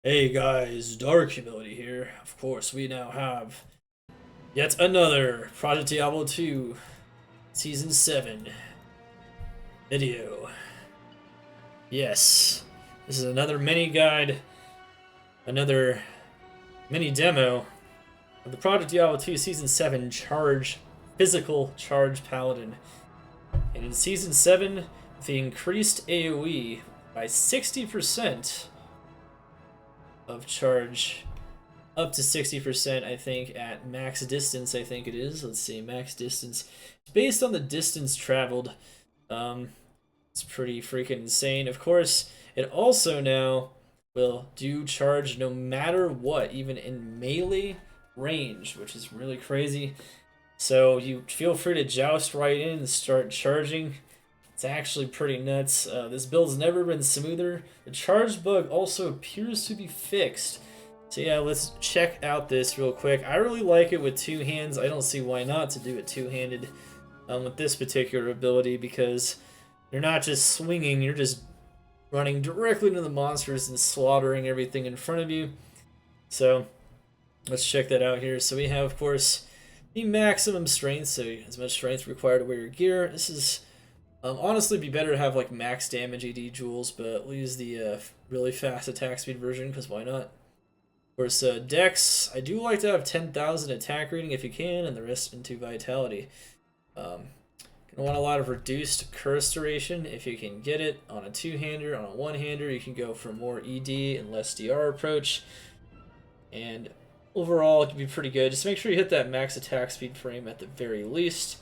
Hey guys, Dark Humility here. Of course, we now have yet another Project Diablo 2 Season 7 video. Yes, this is another mini guide, another mini demo of the Project Diablo 2 Season 7 Physical Charge Paladin. And in Season 7, the increased AoE by 60% of charge up to 60%, I think, at max distance, I think it is. Let's see, max distance. It's based on the distance traveled. It's pretty freaking insane. Of course, it also now will do charge no matter what, even in melee range, which is really crazy. So you feel free to joust right in and start charging. It's actually pretty nuts. This build's never been smoother. The charge bug also appears to be fixed. So yeah, let's check out this real quick. I really like it with two hands. I don't see why not to do it two-handed with this particular ability, because you're not just swinging, you're just running directly into the monsters and slaughtering everything in front of you. So let's check that out here. So we have, of course, the maximum strength, so as much strength required to wear your gear. This is honestly be better to have like max damage ED jewels, but we'll use the really fast attack speed version because why not? Of course, Dex, I do like to have 10,000 attack rating if you can, and the rest into vitality. Gonna want a lot of reduced curse duration if you can get it on a two-hander. On a one-hander, you can go for more ED and less DR approach, and overall it can be pretty good. Just make sure you hit that max attack speed frame at the very least.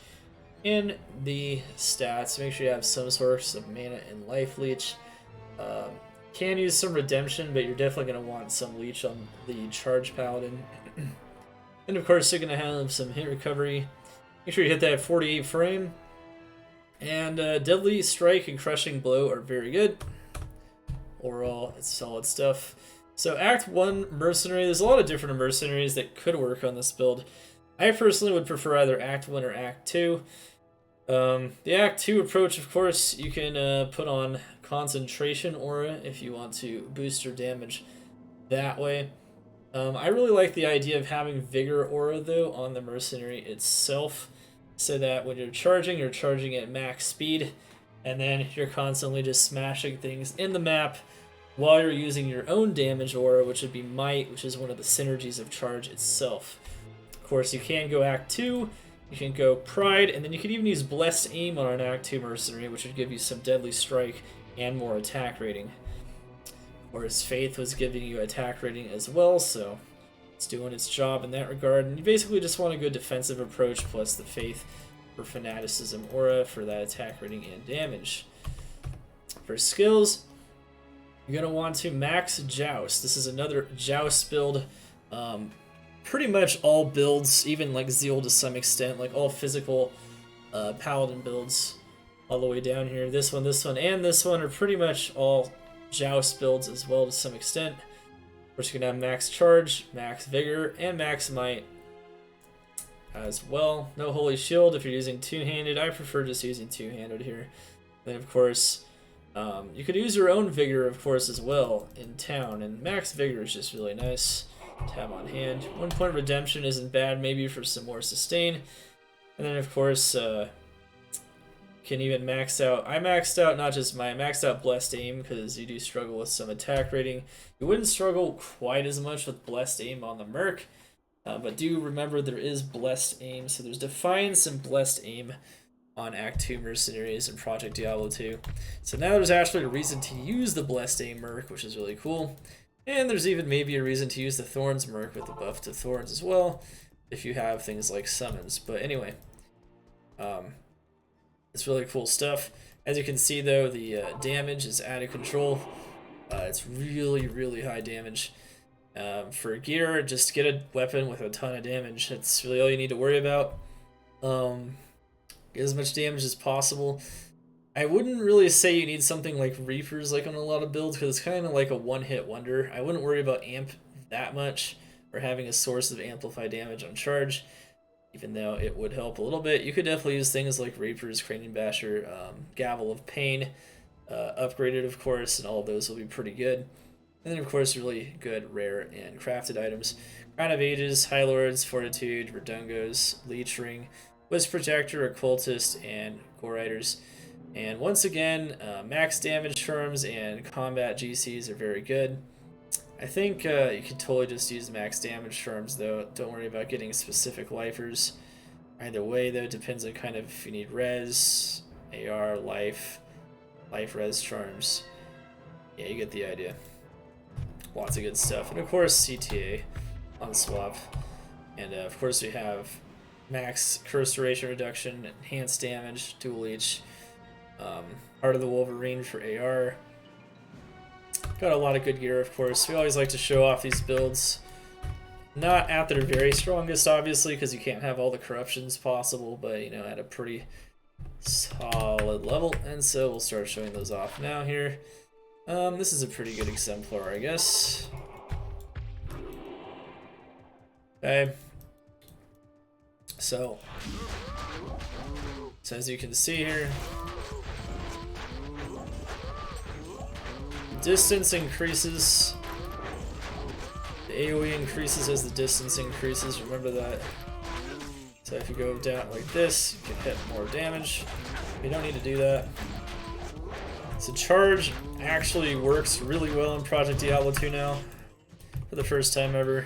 In the stats, make sure you have some source of mana and life leech. Can use some redemption, but you're definitely going to want some leech on the charge paladin. And of course, you're going to have some hit recovery. Make sure you hit that 48 frame. And deadly strike and crushing blow are very good. Overall, it's solid stuff. So Act 1 mercenary, there's a lot of different mercenaries that could work on this build. I personally would prefer either Act 1 or Act 2. The Act 2 approach, of course, you can put on concentration aura if you want to boost your damage that way. I really like the idea of having vigor aura, though, on the mercenary itself, so that when you're charging at max speed, and then you're constantly just smashing things in the map while you're using your own damage aura, which would be Might, which is one of the synergies of charge itself. Of course, you can go Act 2, you can go Pride, and then you can even use Blessed Aim on an Act 2 Mercenary, which would give you some Deadly Strike and more attack rating. Whereas Faith was giving you attack rating as well, so it's doing its job in that regard. And you basically just want a good defensive approach plus the Faith for Fanaticism Aura for that attack rating and damage. For skills, you're going to want to max Joust. This is another Joust build. Pretty much all builds, even like Zeal to some extent, like all physical Paladin builds all the way down here. This one, and this one are pretty much all Joust builds as well to some extent. Of course, you can have max charge, max vigor, and max might as well. No holy shield if you're using two-handed. I prefer just using two-handed here. Then, of course, you could use your own vigor, of course, as well in town, and max vigor is just really nice to have on hand. 1 point redemption isn't bad, maybe for some more sustain. And then, of course, can even max out. I maxed out I maxed out Blessed Aim because you do struggle with some attack rating. You wouldn't struggle quite as much with Blessed Aim on the Merc, but do remember there is Blessed Aim, so there's Defiance and Blessed Aim on Act 2 Mercenaries in Project Diablo 2. So now there's actually a reason to use the Blessed Aim Merc, which is really cool. And there's even maybe a reason to use the Thorns Merc with the buff to Thorns as well, if you have things like summons. But anyway, it's really cool stuff. As you can see, though, the damage is out of control. It's really, really high damage. For gear, just get a weapon with a ton of damage. That's really all you need to worry about. Get as much damage as possible. I wouldn't really say you need something like Reapers like on a lot of builds, because it's kind of like a one-hit wonder. I wouldn't worry about Amp that much, or having a source of amplified damage on charge, even though it would help a little bit. You could definitely use things like Reapers, Cranium Basher, Gavel of Pain, upgraded of course, and all of those will be pretty good. And then, of course, really good rare and crafted items. Crown of Ages, High Lords, Fortitude, Redungos, Leech Ring, Wisp Protector, Occultist, and Gore Riders. And once again, max damage terms and combat GCs are very good. I think you could totally just use max damage terms, though. Don't worry about getting specific lifers. Either way, though, it depends on kind of if you need res, AR, life res charms. Yeah, you get the idea. Lots of good stuff. And of course, CTA on swap. And of course, we have max curse duration reduction, enhanced damage, dual leech, Heart of the Wolverine for AR. Got a lot of good gear, of course. We always like to show off these builds. Not at their very strongest, obviously, because you can't have all the corruptions possible, but, you know, at a pretty solid level. And so we'll start showing those off now here. This is a pretty good exemplar, I guess. Okay. So as you can see here, distance increases. The AoE increases as the distance increases, remember that. So if you go down like this, you can hit more damage. You don't need to do that. So charge actually works really well in Project Diablo 2 now, for the first time ever.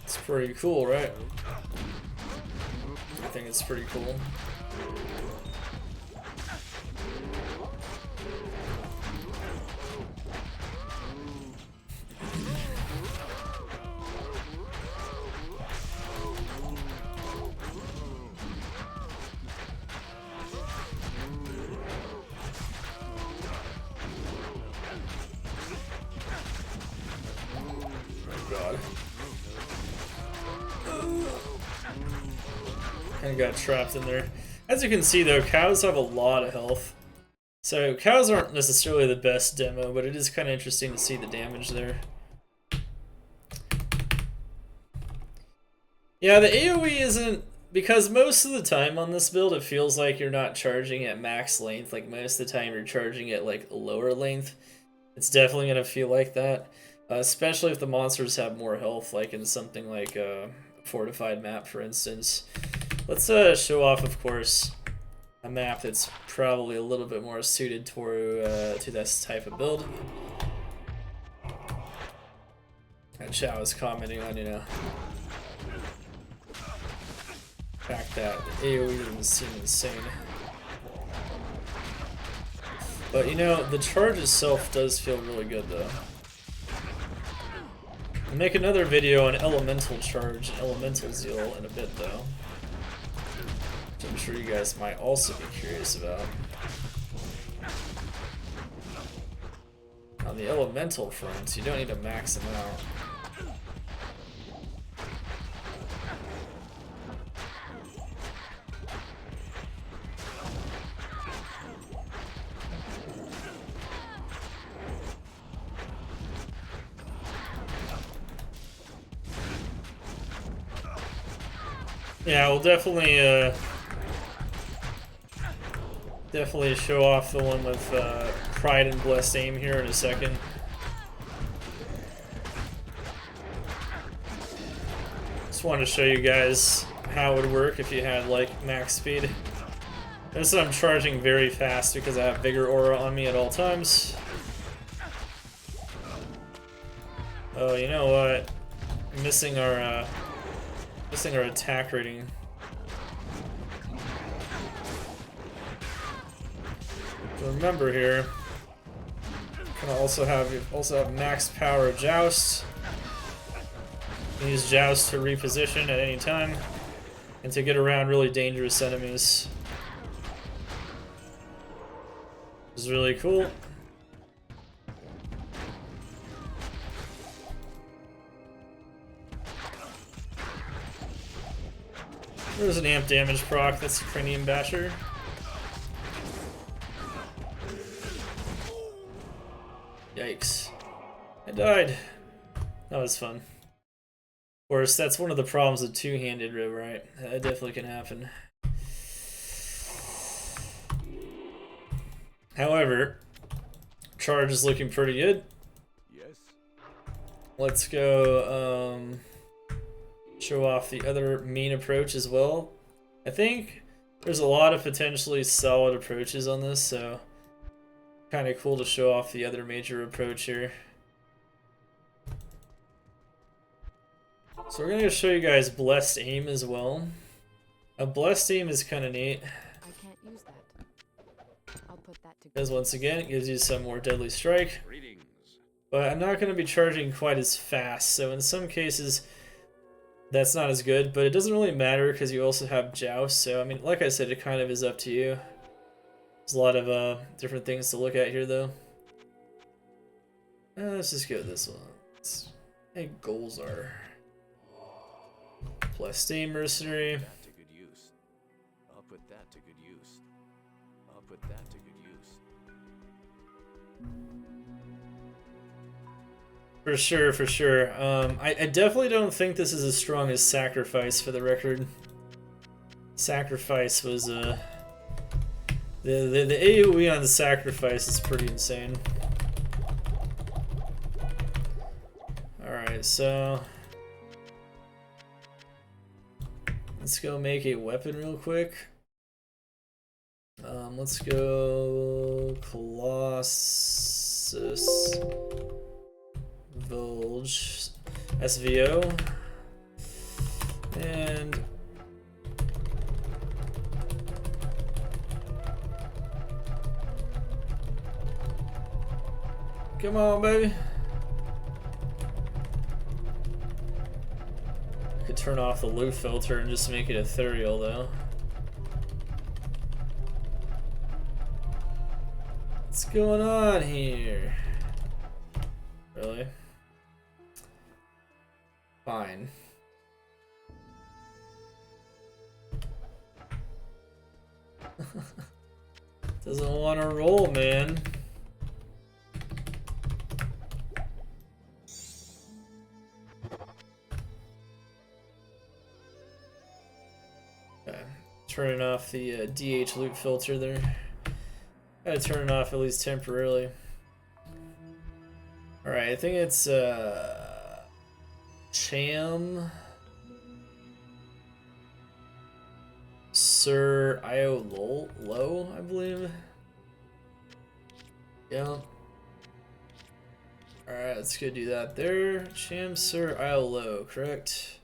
It's pretty cool, right? I think it's pretty cool. God. Kinda got trapped in there. As you can see though, cows have a lot of health. So cows aren't necessarily the best demo, but it is kind of interesting to see the damage there. Yeah, the AoE isn't, because most of the time on this build it feels like you're not charging at max length. Like most of the time you're charging at like a lower length. It's definitely going to feel like that. Especially if the monsters have more health, like in something like a fortified map, for instance. Let's show off, of course, a map that's probably a little bit more suited to this type of build. And Chow is commenting on, you know, the fact that the AoE doesn't seem insane. But, you know, the charge itself does feel really good, though. I'll make another video on Elemental Charge and Elemental Zeal in a bit, though. Which I'm sure you guys might also be curious about. On the Elemental front, you don't need to max them out. Yeah, we'll definitely show off the one with Pride and Blessed Aim here in a second. Just wanted to show you guys how it would work if you had like max speed. Notice that I'm charging very fast because I have Vigor Aura on me at all times. Oh, you know what? I'm missing our attack rating. So remember here, you also have max power Joust. You can use Joust to reposition at any time and to get around really dangerous enemies. This is really cool. There's an amp damage proc, that's Cranium Basher. Yikes. I died. That was fun. course, that's one of the problems with two-handed rib, right? That definitely can happen. However, charge is looking pretty good. Yes. Let's go show off the other main approach as well. I think there's a lot of potentially solid approaches on this, so kind of cool to show off the other major approach here. So we're going to show you guys Blessed Aim as well. A Blessed Aim is kind of neat. I can't use that. I'll put that to Because once again, it gives you some more deadly strike. Greetings. But I'm not going to be charging quite as fast, so in some cases that's not as good, but it doesn't really matter because you also have Joust, so I mean, like I said, it kind of is up to you. There's a lot of different things to look at here though. Let's just go with this one. Hey, goals are Blessed Aim Mercenary. That to good use. I'll put that to good use. I'll put that to good use. For sure, for sure. I definitely don't think this is as strong as Sacrifice, for the record. Sacrifice was the AoE on the Sacrifice is pretty insane. Alright, so let's go make a weapon real quick. Let's go Colossus Vulge SVO and come on, baby. I could turn off the loot filter and just make it ethereal though. What's going on here? Really? Fine. Doesn't want to roll, man. Okay. Turning off the DH loot filter there. Gotta turn it off at least temporarily. Alright, I think it's Cham Sir Io Low, I believe. Yeah. Alright, let's go do that there. Cham Sir Io Low, correct?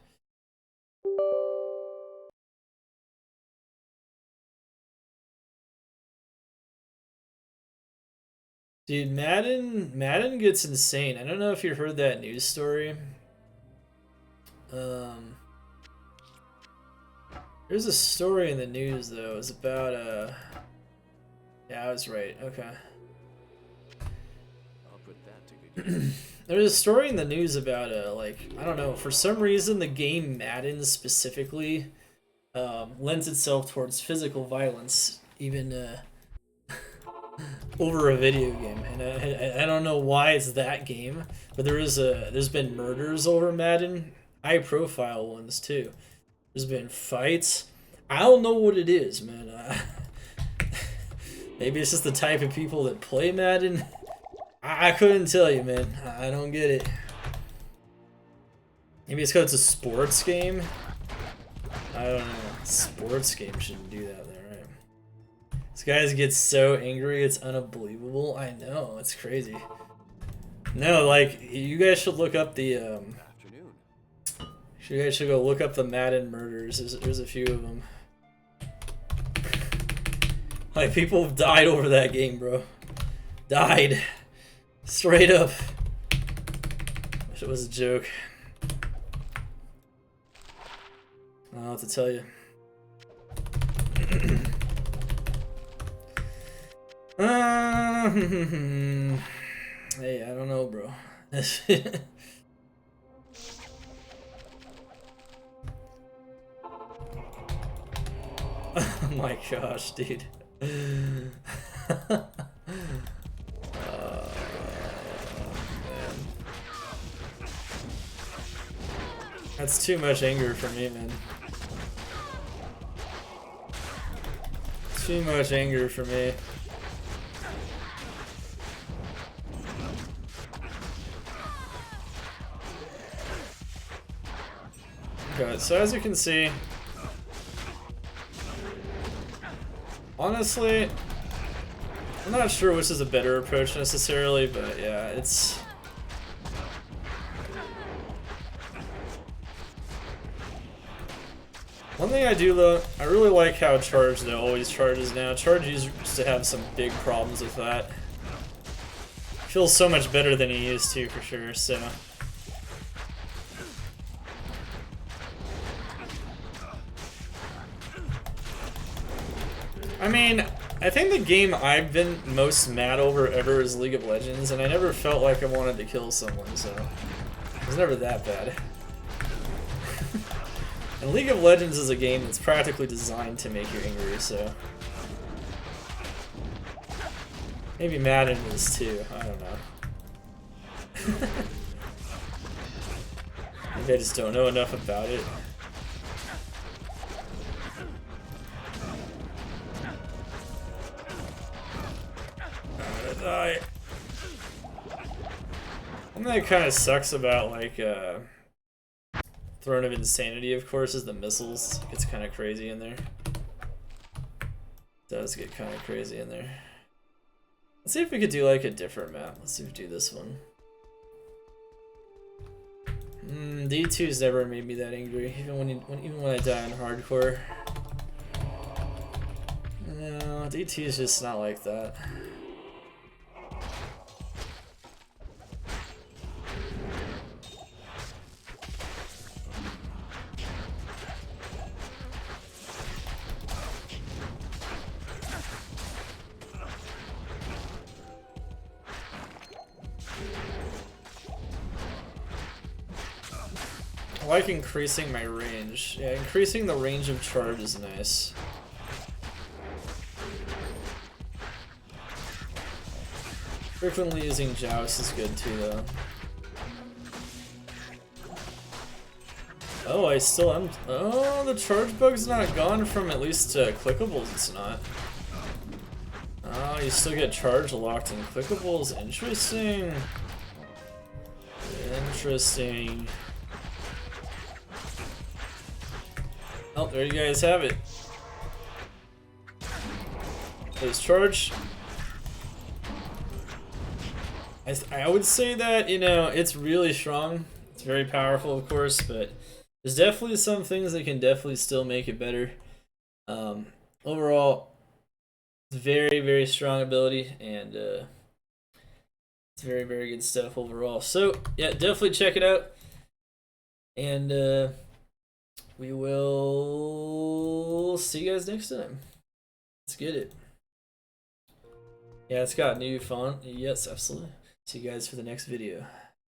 Dude, Madden gets insane. I don't know if you heard that news story. There's a story in the news though. It's about yeah, I was right. Okay. I'll put that to good use. There's a story in the news about like, I don't know, for some reason the game Madden specifically lends itself towards physical violence, even over a video game, and I don't know why it's that game, but there's been murders over Madden, high profile ones too. There's been fights. I don't know what it is, man. Maybe it's just the type of people that play Madden. I couldn't tell you, man. I don't get it. Maybe it's because it's a sports game. I don't know. Sports game shouldn't do that there, right? This guy gets so angry, it's unbelievable. I know, it's crazy. No, like, you guys should look up the Afternoon. you guys should go look up the Madden murders. There's a few of them. Like, people have died over that game, bro. Died. Straight up. Wish it was a joke. I don't know what to tell you. Hey, I don't know, bro. Oh my gosh, dude. Man. That's too much anger for me, man. Too much anger for me. Okay, so as you can see, honestly, I'm not sure which is a better approach necessarily, but yeah, it's... One thing I do though, I really like how charge though always charges now. Charge used to have some big problems with that. Feels so much better than he used to for sure, so... I mean, I think the game I've been most mad over ever is League of Legends, and I never felt like I wanted to kill someone, so it was never that bad. And League of Legends is a game that's practically designed to make you angry, so... Maybe Madden is too, I don't know. Maybe I just don't know enough about it. Die. One thing that kind of sucks about like Throne of Insanity, of course, is the missiles. It gets kind of crazy in there. It does get kind of crazy in there. Let's see if we could do like a different map. Let's see if we do this one. D2's never made me that angry, even when I die on hardcore. No, D2's just not like that. I like increasing my range. Yeah, increasing the range of charge is nice. Frequently using Joust is good too, though. Oh, I still am. Oh, the charge bug's not gone from at least clickables, it's not. Oh, you still get charge locked in clickables. Interesting. Interesting. Oh, there you guys have it. There's charge. I would say that, you know, it's really strong. It's very powerful, of course, but there's definitely some things that can definitely still make it better. Overall, it's very, very strong ability, and it's very, very good stuff overall. So, yeah, definitely check it out. And we will see you guys next time. Let's get it. Yeah, it's got new font. Yes, absolutely. See you guys for the next video.